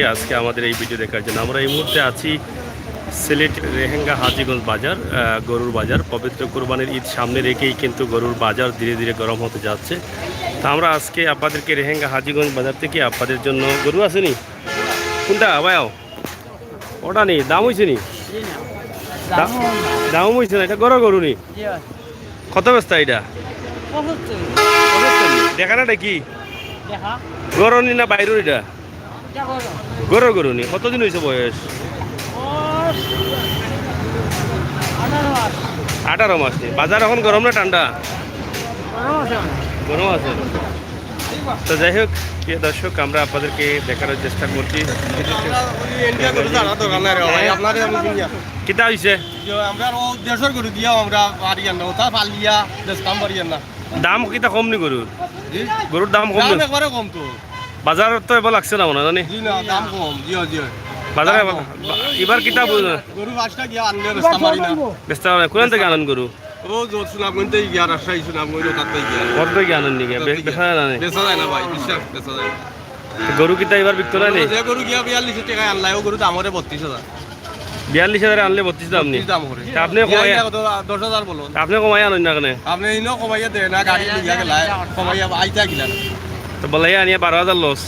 আজকে আমাদের এই ভিডিও দেখার জন্য আমরা এই মুহূর্তে আছি সিলেট রেহেঙ্গা হাজীগঞ্জ বাজার, গরুর বাজার। পবিত্র কোরবানির ঈদ সামনে রেখেই কিন্তু গরুর বাজার ধীরে ধীরে গরম হতে যাচ্ছে। তা আমরা আজকে আপনাদেরকে রেহেঙ্গা হাজীগঞ্জ বাজার থেকে আপনাদের জন্য গরু আসেনি কোনটা ভাইও ওটা নেই, দাম হয়েছে নি, দাম হয়েছে না, এটা গরু নি কত ব্যস্তা এটা দেখা না কি গরু নি না বাইরের এটা গরু নি কতদিন হয়েছে বয়স? 18 মাস নেই। বাজার এখন গরম না ঠান্ডা? গরম আছে। তো যাই হোক প্রিয় দর্শক, আমরা আপনাদেরকে দেখানোর চেষ্টা করছি। কিতা হয়েছে দাম কিতা কম নি গরুর? গরুর দাম কম তো বাজার তো এবার লাগছে না মনে জানি বাজারে এবার কিতা বেচতে হবে কোন থেকে আনন্দ গরু গরু কিতা এবার বিকতে না নেই? 42,000 আনলে 32 দাম নেই। আপনি আপনি কমাই আনেন না কেন? তো বলাই আনিয়া 12,000 লস।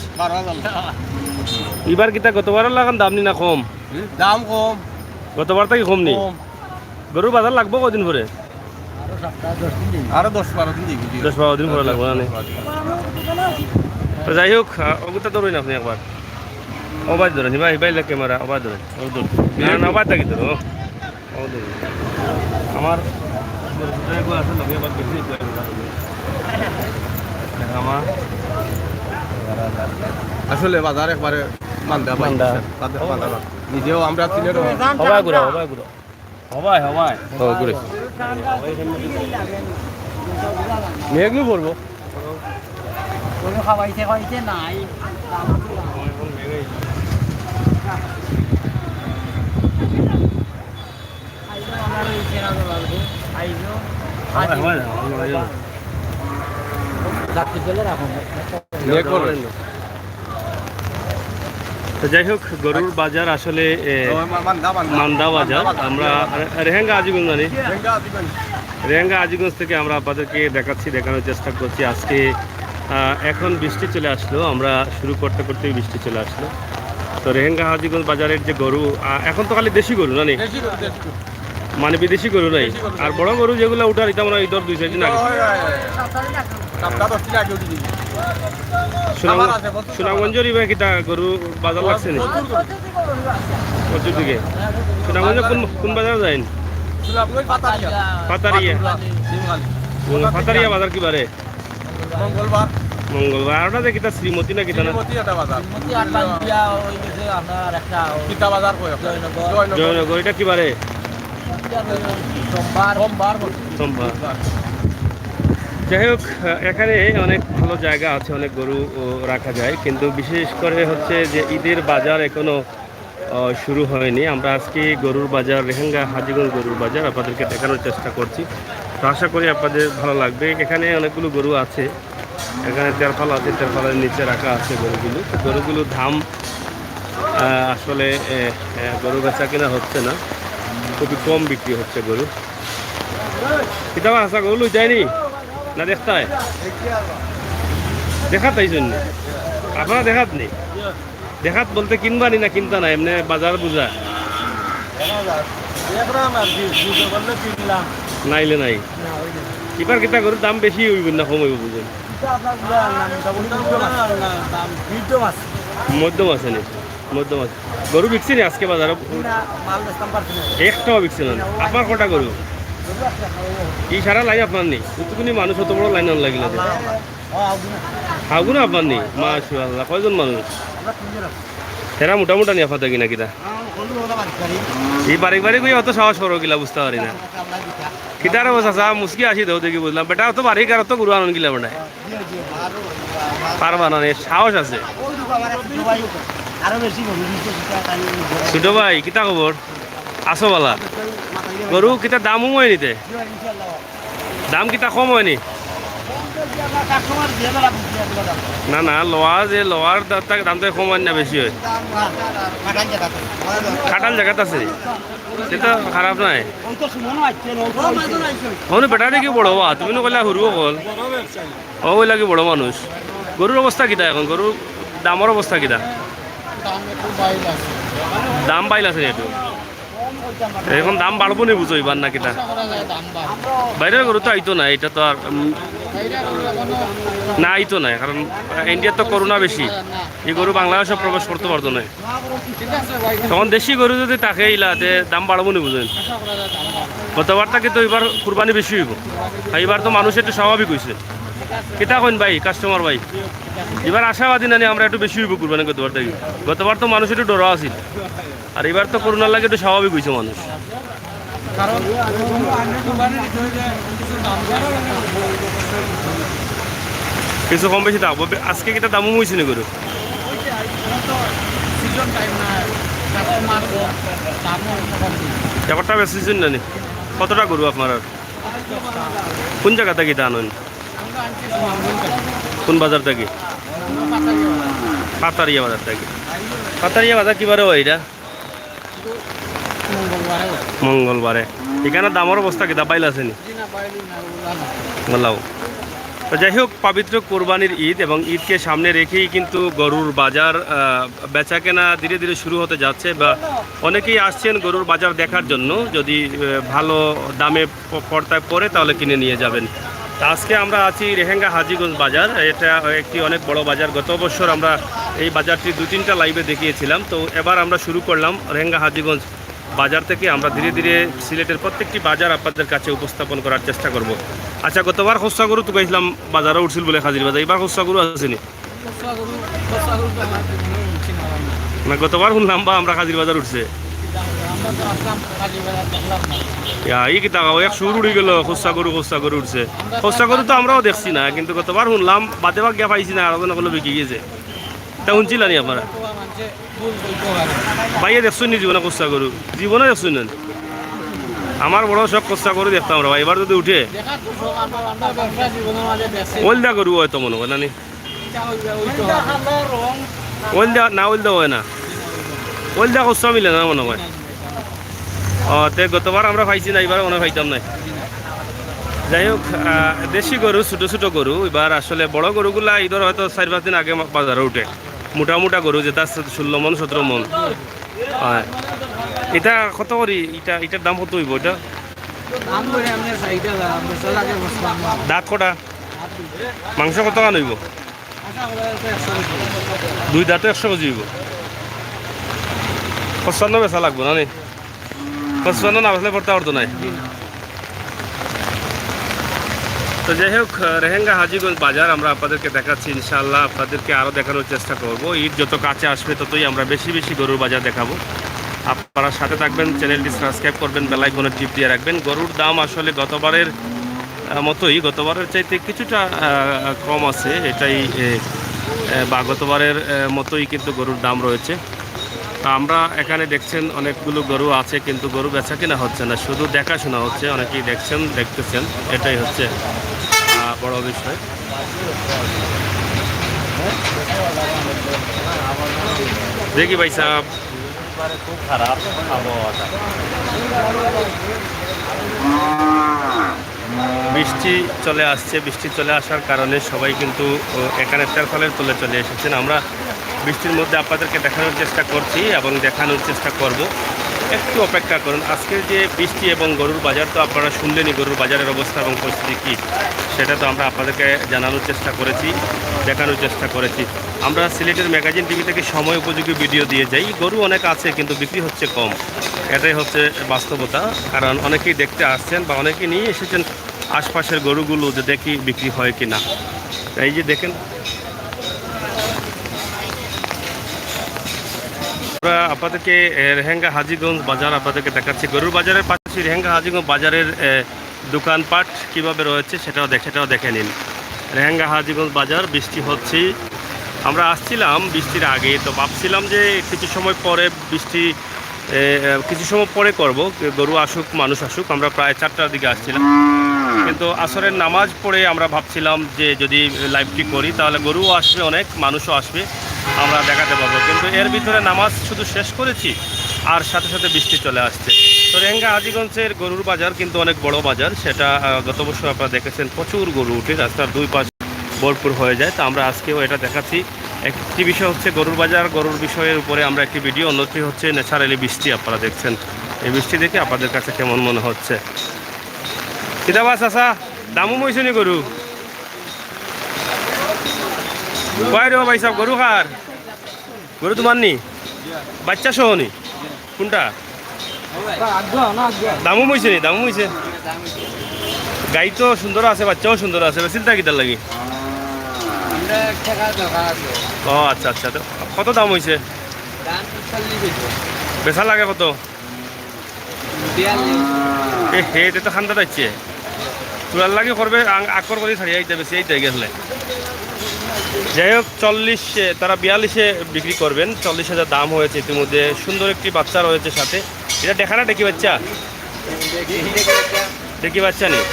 এবার কিতা গতবার লাগান দাম নি না কম? দাম কম, গতবার থেকে কম নি। গরুর বাজার লাগবো কদিন পরে? আরো 10-12 দিন 10-12 দিন পরে লাগবো না। তো যাই হোক ওগুতা ধরুন আপনি একবার অবাধ ধরেন ভাই বাইলে ক্যামেরা অবাধ ধরেন না অবাধ থাকি ধরো আমার আসলে বাজার একবারে নিজেও আমরা মেঘ পড়বো খাওয়াইতে নাই তো যাই হোক গরুর বাজার আসলে মান্দা বাজার। আমরা রেহেঙ্গা হাজীগঞ্জ জানি, রেহেঙ্গা হাজীগঞ্জ থেকে আমরা আপনাদেরকে দেখানোর চেষ্টা করছি। আজকে এখন বৃষ্টি চলে আসলো, আমরা শুরু করতে করতেই বৃষ্টি চলে আসলো। তো রেহেঙ্গা হাজীগঞ্জ বাজারের যে গরু এখন তো খালি দেশি গরু না নেই, মানে বিদেশি গরু নাই। আর বড় গরু যেগুলো উঠার এটা আমরা ঈদর 2-4 দিন আগে সুনামগঞ্জের ইবা কিটা গরু বাজার লাগছে নি প্রচুর দিকে। সুনামগঞ্জ কোন বাজার যায়? পাতারিয়া বাজার কি বারে? মঙ্গলবার। আর ওটা যে কিটা শ্রীমতী না কিটা না জয়নগর, এটা কি বারে? সোমবার। যাই হোক এখানে অনেক ভালো জায়গা আছে, অনেক গরু রাখা যায়, কিন্তু বিশেষ করে হচ্ছে যে ঈদের বাজার এখনো শুরু হয়নি। আমরা আজকে গরুর বাজার, রেহেঙ্গা হাজীগঞ্জ গরুর বাজার আপনাদেরকে দেখানোর চেষ্টা করছি। তো আশা করি আপনাদের ভালো লাগবে। এখানে অনেকগুলো গরু আছে, এখানে তেরফাল আছে, তেরফালের নিচে রাখা আছে গরুগুলো। গরুগুলোর দাম আসলে গরু বেচা কিনা হচ্ছে না, খুবই কম বিক্রি হচ্ছে গরু। কিতাব আসা গরু লই যায়নি না দেখতে হয় দেখাত এই জন্য আপনারা দেখাত নেই। দেখাত বলতে কিনবানি না কিনতা না এমনি বাজার বুঝা নাইলে নাই। এবার কিতা গরুর দাম বেশি হইব না কম হইব বুঝেন? মধ্যম আছে নি, মধ্যম আছে। গরু বিকছি নি আজকে বাজারে? একটাও বিকছে না। আপনার কটা গরু? এই সারা লাইন আপনার নেই? কতগুলি মানুষ অত বড় লাইন লাগিলে হাগুনা আপনার নেই? মাশাআল্লাহ। কয়জন মানুষ? সেরা মোটামুটা নিয়ে ফাতা কিনা কিনা এই বারিক বারিক অত সাহস করো গিলা বুঝতে পারি না। কিতার অবস্থা মুসকি আসি দেও দেখি বুঝলাম। বেটা অত বারিক আর অত গরু আনন্দ গিলা বেটায় পারবা না, সাহস আছে। ছোট ভাই কিতা খবর? আসো বালা। গরু কিতা দামও হয় নিতে? দাম কিতা কম হয়নি? না না লোয়া যে লোয়ার দাম তো কমান না বেশি হয় কাটাল জায়গাত আছে সেটা খারাপ নাই হনু বেটা দেখি বড় হওয়া তুমি কইলা সরু কল ও কইলা কি বড় মানুষ গরুর অবস্থা কিটা এখন গরুর দামের অবস্থা কিটা দাম বাইল আছে একটু এখন দাম বাড়বো নি বুঝো এবার না কিটা বাইরের গরু তো আইতো না এটা তো আর না আইতো না কারণ ইন্ডিয়ার তো করোনা বেশি এই গরু বাংলাদেশে প্রবেশ করতে পারতো না তখন দেশি গরু যদি তাকে ইলাতে দাম বাড়বো নি বুঝেন গতবার তাকে তো এবার কুরবানি বেশি হইব এইবার তো মানুষ একটু স্বাভাবিক হয়েছে কিতা কইন ভাই কাস্টমার ভাই এবার আশাবাদী না আমরা একটু বেশি হইব কুরবানি গতবার থেকে গতবার তো মানুষ একটু ডরা আছিল আর এবার তো করোনার লাগে একটু স্বাভাবিক হয়েছে মানুষ কিছু কম বেশি দাম আজকে কিটা দামও হয়েছে না গরু ব্যাপারটা বেশি না নি কতটা গরু আপনার আর কোন জায়গা থেকে তা আনেন কোন বাজার থেকে পাতারিয়া বাজার থেকে পাতারিয়া বাজার কিবারে হয় এটা মঙ্গলবারে এখানে দামের অবস্থা কি বাইল আছে নি বললাম তো যাই হোক পবিত্র কোরবানির ঈদ এবং ঈদকে সামনে রেখেই কিন্তু গরুর বাজার বেচা কেনা ধীরে ধীরে শুরু হতে যাচ্ছে বা অনেকেই আসছেন গরুর বাজার দেখার জন্য যদি ভালো দামে পর্তায় পড়ে তাহলে কিনে নিয়ে যাবেন তা আজকে আমরা আছি রেহেঙ্গা হাজীগঞ্জ বাজার এটা একটি অনেক বড় বাজার গত বছর আমরা এই বাজারটি 2-3টা লাইভে দেখিয়েছিলাম তো এবার আমরা শুরু করলাম রেহেঙ্গা হাজীগঞ্জ বাজার থেকে আমরা ধীরে ধীরে সিলেটের প্রত্যেকটি বাজার আপনাদের কাছে উপস্থাপন করার চেষ্টা করব আচ্ছা গতবার খোসা গরু তো গাইছিলাম বাজারে উঠছিল বলে হাজির বাজার এবার খোসা গরু আসেনি না গতবার শুনলাম বা আমরা হাজির বাজার উঠছে এই কি টাকা এক সুর উড়ে গেল খোসা গরু উঠছে খোসা গরু তো আমরাও দেখছি না কিন্তু গতবার শুনলাম বাদে বা গিয়া পাইছি না আলোচনা করলে বিকি গিয়েছে তা শুনছিলাম আপনারা ভাইয়া দেখছেন নি জীবনে কচ্ছা গরু জীবনে দেখছেন না আমার বড় সব কচ্ছা গরু দেখতাম আমরা এবার যদি উঠে ওলদা গরু হয় তো মনে হয় না ওলদা হয় না ওলদা কচ্ছা মিলে না মনে হয় তে গতবার আমরা পাইছি না এবার মনে পাইতাম না যাই হোক দেশি গরু ছোটো ছোটো গরু এবার আসলে বড় গরুগুলা ঈদের হয়তো 4-5 দিন আগে বাজারে উঠে মোটা গরু যেটা 16 মন 17 মন হয় এটা কত করি এটার দাম কত হইব এটা দাঁত কটা মাংস কত কান হইব 2 দাঁতে 100 কেজি হইব 55 বেচা লাগবো না নি 55 না বেচলে পড়তে পারতো নাই তো যাই হোক রেহেঙ্গা হাজীগঞ্জ বাজার আমরা আপনাদেরকে দেখাচ্ছি ইনশাআল্লাহ আপনাদেরকে আরও দেখানোর চেষ্টা করব ঈদ যত কাছে আসবে ততই আমরা বেশি বেশি গরুর বাজার দেখাবো আপনারা সাথে থাকবেন চ্যানেলটি সাবস্ক্রাইব করবেন বেল আইকনে টিপ দিয়ে রাখবেন গরুর দাম আসলে গতবারের মতোই গতবারের চাইতে কিছুটা কম আছে এটাই বা গতবারের মতোই কিন্তু গরুর দাম রয়েছে তা আমরা এখানে দেখছেন অনেকগুলো গরু আছে কিন্তু গরু বেচা কিনা হচ্ছে না শুধু দেখাশোনা হচ্ছে অনেকেই দেখতেছেন এটাই হচ্ছে বড় বিষয় দেখি ভাই সাহেব খুব খারাপ আবহাওয়াটা বৃষ্টি চলে আসছে বৃষ্টি চলে আসার কারণে সবাই কিন্তু এখানে তেরফলের তলে চলে এসেছেন আমরা বৃষ্টির মধ্যে আপনাদেরকে দেখানোর চেষ্টা করছি এবং দেখানোর চেষ্টা করব একটু অপেক্ষা করুন আজকের যে বৃষ্টি এবং গরুর বাজার তো আপনারা শুনলেনই গরুর বাজারের অবস্থা এবং পরিস্থিতি কী সেটা তো আমরা আপনাদেরকে জানানোর চেষ্টা করেছি দেখানোর চেষ্টা করেছি আমরা সিলেটের ম্যাগাজিন টিভি থেকে সময় উপযোগী ভিডিও দিয়ে যাই গরু অনেক আছে কিন্তু বিক্রি হচ্ছে কম এটাই হচ্ছে বাস্তবতা কারণ অনেকেই দেখতে আসছেন বা অনেকেই নিয়ে এসেছেন আশপাশের গরুগুলো যে দেখি বিক্রি হয় কি না এই যে দেখেন আমরা আপনাদেরকে রেহেঙ্গা হাজীগঞ্জ বাজার আপনাদেরকে দেখাচ্ছি গরুর বাজারের পাশাপাশি রেহেঙ্গা হাজীগঞ্জ বাজারের দোকানপাট কীভাবে রয়েছে সেটাও দেখে নিন রেহেঙ্গা হাজীগঞ্জ বাজার বৃষ্টি হচ্ছে আমরা আসছিলাম বৃষ্টির আগে তো ভাবছিলাম যে কিছু সময় পরে বৃষ্টি কিছু সময় পরে করব গরু আসুক মানুষ আসুক আমরা প্রায় 4টার দিকে আসছিলাম কিন্তু আসরের নামাজ পড়ে আমরা ভাবছিলাম যে যদি লাইভটি করি তাহলে গরুও আসবে, অনেক মানুষও আসবে, আমরা দেখাতে পারবো। কিন্তু এর ভিতরে নামাজ শুধু শেষ করেছি আর সাথে সাথে বৃষ্টি চলে আসছে। তো রেঙ্গা হাজীগঞ্জের গরুর বাজার কিন্তু অনেক বড় বাজার, সেটা গত বছর আপনারা দেখেছেন প্রচুর গরু উঠে রাস্তার দুই পাশ ভরপুর হয়ে যায়। তো আমরা আজকেও এটা দেখাচ্ছি। একটি বিষয় হচ্ছে গরুর বাজার, গরুর বিষয়ের উপরে আমরা একটি ভিডিও, অন্যটি হচ্ছে ন্যাচারালি বৃষ্টি আপনারা দেখছেন। এই বৃষ্টি দেখে আপনাদের কাছে কেমন মনে হচ্ছে? কিতাবা চাষা দামু মইছনি গরু কয় রে ভাই সব গরু কার? গরু তোমার নি? বাচ্চা সহ নি? কোনটা দামু মইছে নি? দামু মইছে। গাই তো সুন্দর আছে, বাচ্চাও সুন্দর আছে, চিন্তা কিতার লাগি? ও আচ্ছা আচ্ছা। তো কত দাম হয়েছে? বেচা লাগে কত? এটা তো খান্দা যাচ্ছে, চুলার লাগে করবে আকর করে ছাড়িয়ে আইতে বেশি আইতে গেলে। যাই হোক 40, তারা 42-এ বিক্রি করবেন। 40,000 দাম হয়েছে ইতিমধ্যে। সুন্দর একটি বাচ্চা রয়েছে সাথে। এটা দেখা না ডেকি বাচ্চা? ডেকি বাচ্চা নেই।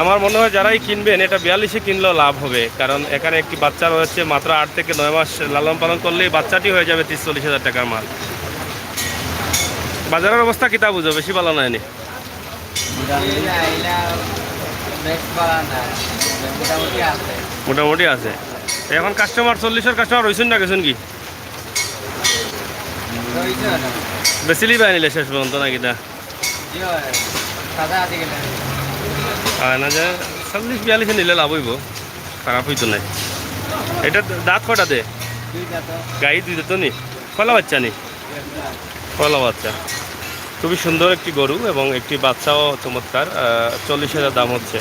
আমার মনে হয় যারাই কিনবেন এটা 42-এ কিনলেও লাভ হবে, কারণ এখানে একটি বাচ্চা রয়েছে, মাত্র 8 থেকে 9 মাস লালন পালন করলেই বাচ্চাটি হয়ে যাবে 30-40,000 টাকার মাল। বাজারের অবস্থা কিতা বুঝো? বেশি ভালো নয়নি? মোটামুটি আছে। এখন কাস্টমার 40-এর কাস্টমার রয়েছেন না গেছেন কি? বেশি লিবা আনিলে শেষ পর্যন্ত না কিতা? না যে 40-42-এ নিলে লাভ হইব, খারাপ হইতো নাই। এটা দাঁত কটা দে? গাই দুই তো নি? কলা বাচ্চা নি? কলা বাচ্চা। খুবই সুন্দর একটি গরু এবং একটি বাচ্চাও চমৎকার। 40,000 দাম হচ্ছে।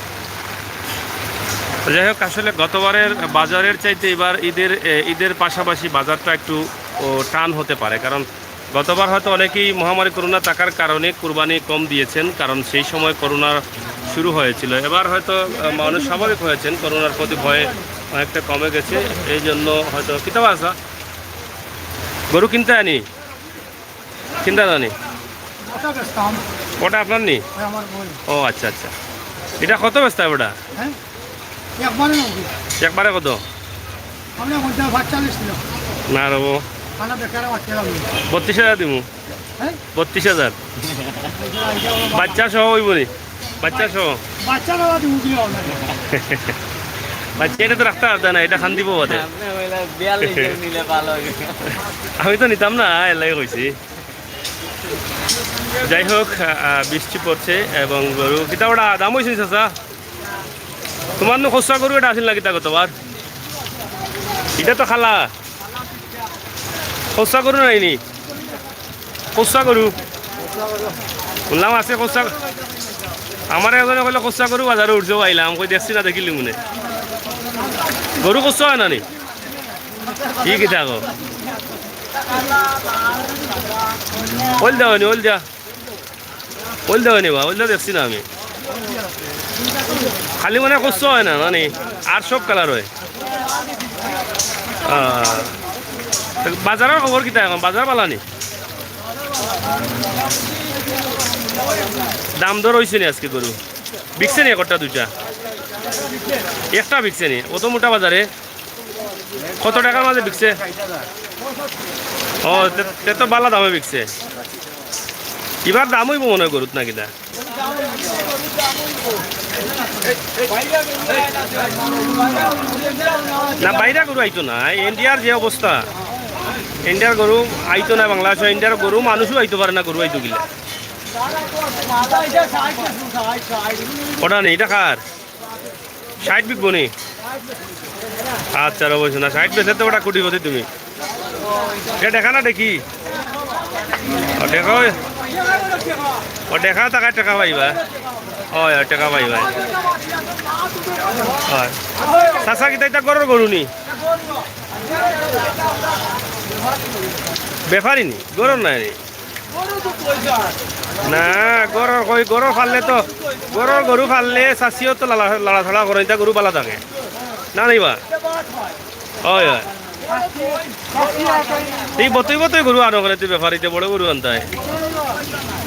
যাই হোক, আসলে গতবারের বাজারের চাইতে এবার ঈদের পাশাপাশি বাজারটা একটু টান হতে পারে, কারণ গতবার হয়তো অনেকেই মহামারী করোনা থাকার কারণে কুরবানি কম দিয়েছেন, কারণ সেই সময় করোনা শুরু হয়েছিল। এবার হয়তো মানুষ স্বাভাবিক হয়েছেন, করোনার প্রতি ভয়ে অনেকটা কমে গেছে, এই জন্য হয়তো কিতাব আসা গরু কিনতে আনি কিনতে আনি। ওটা আপনার নি? ও আচ্ছা আচ্ছা। এটা কত ব্যস্ত ওটা? একবারে কত? না রবো 32,000 দিব। 32,000 বাচ্চা সহ হইব নি? বাচ্চা সহ বাচ্চা এটা তো রাখতে পারত না, এটা খান দিব বটে। আমি তো নিতাম না, এলাই কইছি। যাই হোক, বৃষ্টি পড়ছে এবং গরু কিতা ওটা দাম হয়েছে চাচা? তোমার নো খসা গরু এটা আসিল না কিতা গতবার? এটা তো খালা খসা গরু নাইনি? খসা গরু বললাম আছে খসা। আমার এজনে কইলে খসা গরু বাজারে উঠছেও, আইলাম কই দেখছি না, দেখিলি মনে গরু খসা হয় না নি? কি কিতা গো ওল দেওয়ানি? ওল দেওয়ানি বা ওল দেওয়া দেখছি না আমি। খালি মানে কষ্ট হয় না মানে, আর সব কালার হয়। বাজারের খবর কিতা এখন? বাজার পালানি? দাম দর হয়েছে নি আজকে? গরু বিকছে নি একটা দুইটা? একটা বিকছে নি? অত মোটা বাজারে কত টাকার মাঝে বিকছে? ও তে তো বালা দামে বিকছে। এবার দাম হইব মনে হয় গরুত না কিনা? না বাইরে গরু আইতো না। ইন্ডিয়ার যে অবস্থা, ইন্ডিয়ার গরু আইতো না বাংলাদেশ। ইন্ডিয়ার গরু মানুষও আইতে পারে না, গরু আইতো গিলা। ওটা নেই, এটা কার? 60 বিকবো নি? আচ্ছা রবছ না, 60 বেচে তো ওটা কোটিপতি তুমি। এটা দেখা না দেখি? দেখা টাকা টাকা পাইবা। হয় টাকা পাইবা। হয় চাচা কিতা এটা গরুর গরু নি? বেপারি নি? গরুর নাই নি? না গরুর কই গরু ফাললে তো, গরুর গরু ফাললে চাষিও তো লাড়াছাড়া করে, এটা গরু পালা থাকে না নাইবা? হয় হয়। তুই বতই বতই গরু আনো করে, তুই বেপারিতে বড় গরু আনতে হয়।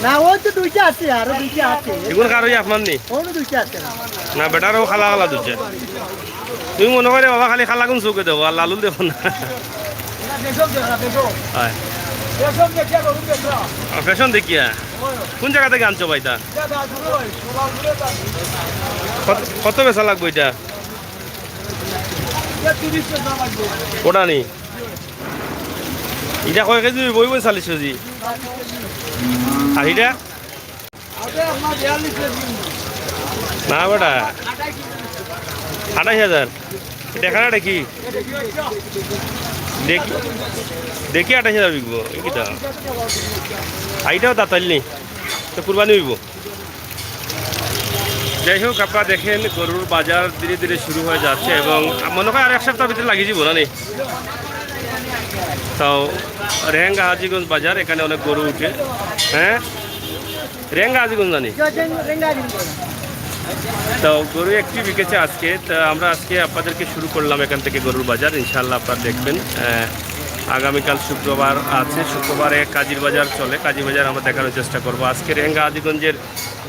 না ওই তো দুইটা আছে আরো দুইটা আছে এগুলো কারোই আপনার নেই ওনো দুইটা আছে না বেটারও খালা খালা দুছে তুমি মনে করে বাবা খালি খালা কোন চৌকে দেবো আর লালু দেখো না হয় ফ্যাশন দেখিয়া কোন জায়গা থেকে আনছো ভাইটা কত বেচা লাগবে এটা ওটা নেই এটা কয় কেজি বইব 40 কেজি আর এটা না বেটা 28,000 দেখা না দেখি দেখি দেখি 28,000 বিকবো এইটা এইটাও দাঁতাল নেই তো কুরবানি হইব যাই হোক আপনারা দেখেন গরুর বাজার ধীরে ধীরে শুরু হয়ে যাচ্ছে এবং মনে হয় আর এক সপ্তাহ ভিতরে লাগিয়ে যাব না নেই তাও রেহেঙ্গা হাজিগঞ্জ বাজার এখানে অনেক গরু উঠে হ্যাঁ রেহেঙ্গা হাজিগঞ্জ জানি তো গরু একটি বিকেছে আজকে তা আমরা আজকে আপনাদেরকে শুরু করলাম এখান থেকে গরুর বাজার ইনশাল্লাহ আপনারা দেখবেন আগামীকাল শুক্রবার আছে শুক্রবারে কাজীর বাজার চলে কাজী বাজার আমরা দেখানোর চেষ্টা করব আজকে রেহেঙ্গা হাজিগঞ্জের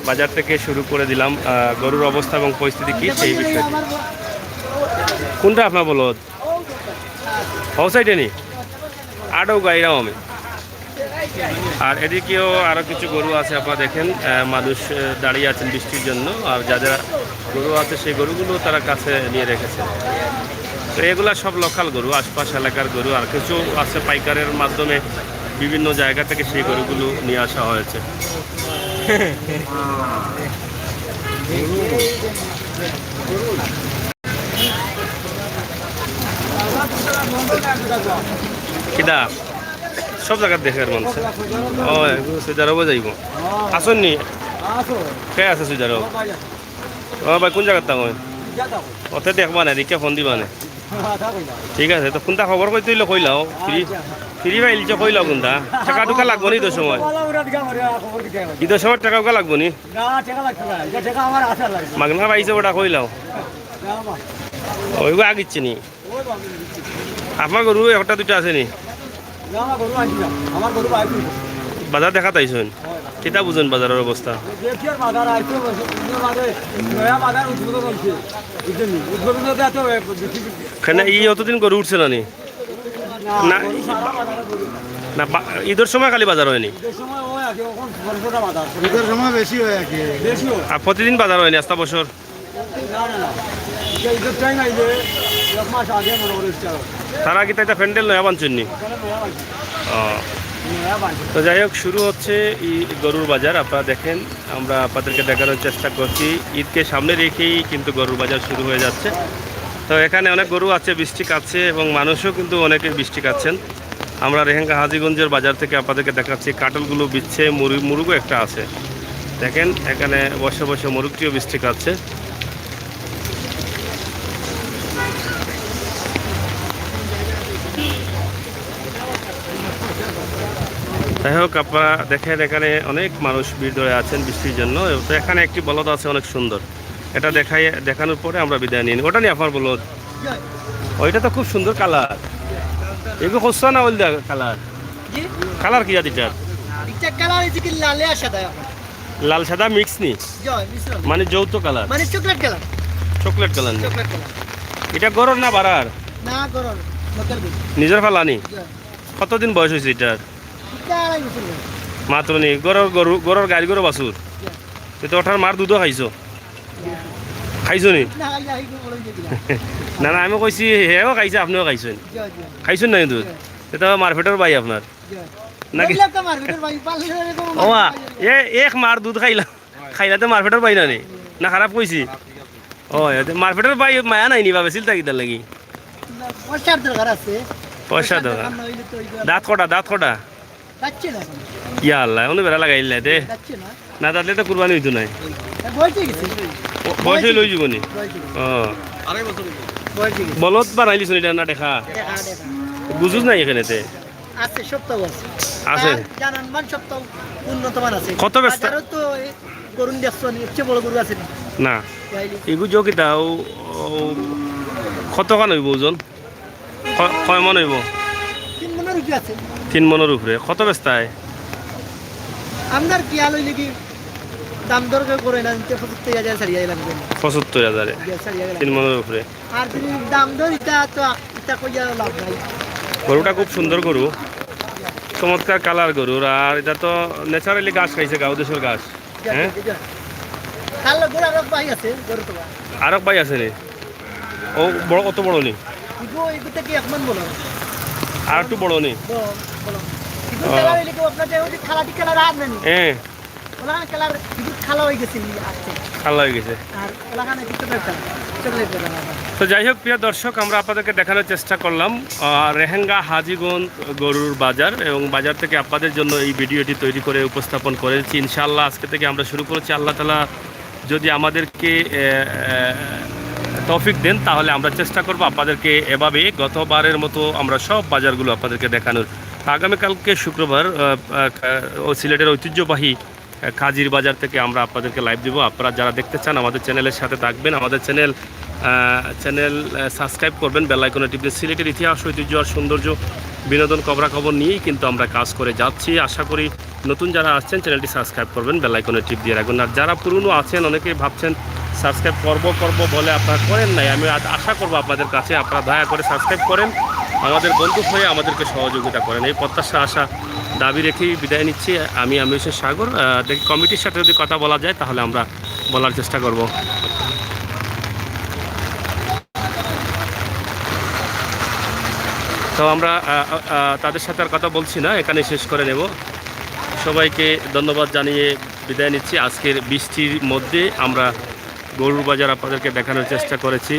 বাজার থেকে শুরু করে দিলাম গরুর অবস্থা এবং পরিস্থিতি কী সেই বিষয়ে কোনটা আপনার বলো ও সাইডে নি আটও গাইরাও আমি আর এদিকেও আরও কিছু গরু আছে আপনারা দেখেন মানুষ দাঁড়িয়ে আছেন বৃষ্টির জন্য আর যা যা গরু আছে সেই গরুগুলো তারা কাছে নিয়ে রেখেছে তো এগুলা সব লোকাল গরু আশপাশ এলাকার গরু আর কিছু আছে পাইকারের মাধ্যমে বিভিন্ন জায়গা থেকে সেই গরুগুলো নিয়ে আসা হয়েছে কিদা সব জায়গার দেখার মানুষ ও সুইজারও যাইব আসুন নি কে আছে সুইজারও ও ভাই কোন জায়গার তাম ওতে দেখবা না দেখে ফোন দিবা না ঠিক আছে তো কোনটা খবর কই তুইলে কইলাও ফ্রি ফ্রি পাইলি যে কইলাও কোনটা টাকা টুকা লাগবো নি ঈদের সময় ঈদের সময় টাকা টুকা লাগবো নি মাগনা পাইছে ওটা কইলাও ওইগুলো আগিচ্ছে নি আপনার গরু একটা দুটা আছে নি বাজার দেখা তাইছেন কিতা বুঝেন বাজারের অবস্থা অতদিন গরু উঠছে না নি না না ঈদের সময় খালি বাজার হয়নি আর প্রতিদিন বাজার হয়নি আস্তা বছর তারা কি তাই প্যান্ডেল নয়া বানছেন নি তো যাই হোক শুরু হচ্ছে গরুর বাজার আপনারা দেখেন আমরা আপনাদেরকে দেখানোর চেষ্টা করছি ঈদকে সামনে রেখেই কিন্তু গরুর বাজার শুরু হয়ে যাচ্ছে তো এখানে অনেক গরু আছে বৃষ্টি কাটছে এবং মানুষও কিন্তু অনেকে বৃষ্টি কাটছেন আমরা রেহেঙ্গা হাজিগঞ্জের বাজার থেকে আপনাদেরকে দেখাচ্ছি কাটলগুলো বিচ্ছে মুরুগও একটা আছে দেখেন এখানে বসে বসে মুরুগটিও বৃষ্টি কাটছে যাই হোক আপনারা দেখেন এখানে অনেক মানুষ ভিড় ধরে আছেন বৃষ্টির জন্য তো এখানে একটি বলদ আছে অনেক সুন্দর এটা দেখানোর পরে আমরা বিদায় নিই ওটা নিয়ে আপনার বলদ ওইটা তো খুব সুন্দর কালার এগুলো হচ্ছে না ওই কালার কালার কি জাতিটার লাল সাদা মিক্স নি মানে যৌথ কালার মানে চকলেট কালার এটা গরর না বাড়ার না গরর নিজের ফালানি কতদিন বয়স হয়েছে এটার মাত্র নি গরর গাড়ি গরু বাছুর তো ওঠার মার দুধও খাইছো নি না না আমি কইছি হেও খাইছে আপনিও খাইছেন না দুধ এটা মার্কেটের ভাই আপনার নাকি ও এক মার দুধ খাইলাতে মার্কেটের ভাই না খারাপ কইছি ও মার্কেটের ভাই মায়া নাই নি বাবে চিন্তা কিতার লাগি পয়সা দরকার দাঁত কটা ইয়া আল্লাহ অন্য বেড়া লাগাইলে দে না তাহলে তো কুরবানি হইতো নাই বয়স লই যাব নি ও বলত বানাইলিস এটা না দেখা বুঝুস নাই এখানেতে আছে সপ্তাহ আছে জানান মান সপ্তাহ উন্নত মান আছে কত ব্যস্ত তো করুন দেখছো নি এত বড় গরু আছে না এগু যোগিতা কত কান হইব ওজন কয় মন হইব 3 মনের উপরে আছে 3 মনের উপরে কত ব্যস্তায় আপনার কি আলো নাকি দাম দর করে না 75,000 ছাড়িয়ে গেলাম 75,000 ছাড়িয়ে গেলাম 3 মনের উপরে। আর তিনি দাম দর এটা কইয়া লাভ নাই গরুটা খুব সুন্দর গরু, চমৎকার কালার গরুর। আর এটা তো ন্যাচারালি ঘাস খাইছে, গাও দেশের ঘাস। হ্যাঁ, কাল গোড়া রক ভাই আছে গরু তো আর এক ভাই আছে নি? ও বড়, কত বড় নি? এগুতে কি একমন বলো আর একটু বড় নি? বলো এগুলো কালার লিখো আপনাদের ওই খালাটি কালার আর নেই হ্যাঁ, ওলা কালার এগুলো খালা হয়ে গেছে আসছে ভালো হয়ে গেছে। আর ওলাখানে কিছু একটা চকলেট কালার তো যাই হোক প্রিয় দর্শক, আমরা আপনাদেরকে দেখানোর চেষ্টা করলাম রেহেঙ্গা হাজীগঞ্জ গরুর বাজার, এবং বাজার থেকে আপনাদের জন্য এই ভিডিওটি তৈরি করে উপস্থাপন করেছি। ইনশাআল্লাহ আজকে থেকে আমরা শুরু করেছি। আল্লাহ তাআলা যদি আমাদেরকে তৌফিক দেন তাহলে আমরা চেষ্টা করব আপনাদেরকে এভাবে গতবারের মতো আমরা সব বাজারগুলো আপনাদেরকে দেখানোর। আগামীকালকে শুক্রবার ও সিলেটের ঐতিহ্যবাহী কাজির বাজার থেকে আমরা আপনাদেরকে লাইভ দেবো। আপনারা যারা দেখতে চান আমাদের চ্যানেলের সাথে থাকবেন, আমাদের চ্যানেল সাবস্ক্রাইব করবেন, বেল আইকনে টিপে। সিলেটের ইতিহাস, ঐতিহ্য আর সৌন্দর্য, বিনোদন, খবরাখবর নিয়েই কিন্তু আমরা কাজ করে যাচ্ছি। আশা করি নতুন যারা আসছেন চ্যানেলটি সাবস্ক্রাইব করবেন, বেল আইকনে টিপ দিয়ে রাখবেন। আর যারা পুরনো আছেন, অনেকেই ভাবছেন সাবস্ক্রাইব করব বলে আপনারা করেন নাই, আমি আশা করব আপনাদের কাছে আপনারা দয়া করে সাবস্ক্রাইব করেন, আমাদের বন্ধু হয়ে আমাদেরকে সহযোগিতা করেন। এই প্রত্যাশা আশা দাবি রেখেই বিদায় নিচ্ছি। আমি হচ্ছে সাগর। দেখি কমিটির সাথে যদি কথা বলা যায় তাহলে আমরা বলার চেষ্টা করব। তো আমরা তাদের সাথে আর কথা বলছি না, এখানে শেষ করে নেব। সবাইকে ধন্যবাদ জানিয়ে বিদায় নিচ্ছি। আজকের বৃষ্টির মধ্যে আমরা গরুর বাজার আপনাদেরকে দেখানোর চেষ্টা করেছি।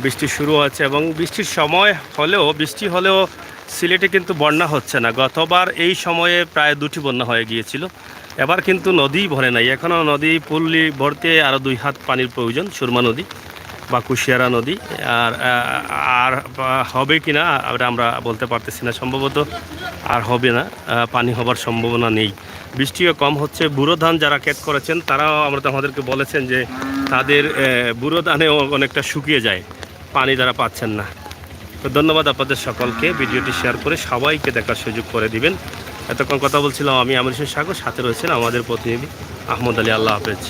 বৃষ্টি শুরু হয়েছে এবং বৃষ্টির সময় হলেও, বৃষ্টি হলেও সিলেটে কিন্তু বন্যা হচ্ছে না। গতবার এই সময়ে প্রায় 2টি বন্যা হয়ে গিয়েছিল। এবার কিন্তু নদী ভরে নাই, এখনও নদী পুল্লি ভরতে আরও 2 হাত পানির প্রয়োজন। সুরমা নদী বা কুশিয়ারা নদী আর হবে কি না আমরা বলতে পারতেছি না, সম্ভবত আর হবে না, পানি হবার সম্ভাবনা নেই। বৃষ্টিও কম হচ্ছে। বুড়ো ধান যারা ক্ষেত করেছেন তারাও আমাদেরকে বলেছেন যে তাদের বুড়ো ধানেও অনেকটা শুকিয়ে যায়, পানি তারা পাচ্ছেন না। তো ধন্যবাদ আপনাদের সকলকে, ভিডিওটি শেয়ার করে সবাইকে দেখার সুযোগ করে দিবেন। এতক্ষণ কথা বলছিলাম আমি হোসেন সাগর, সাথে রয়েছেন আমাদের প্রতিনিধি আহমদ আলী। আল্লাহ হাফেজ।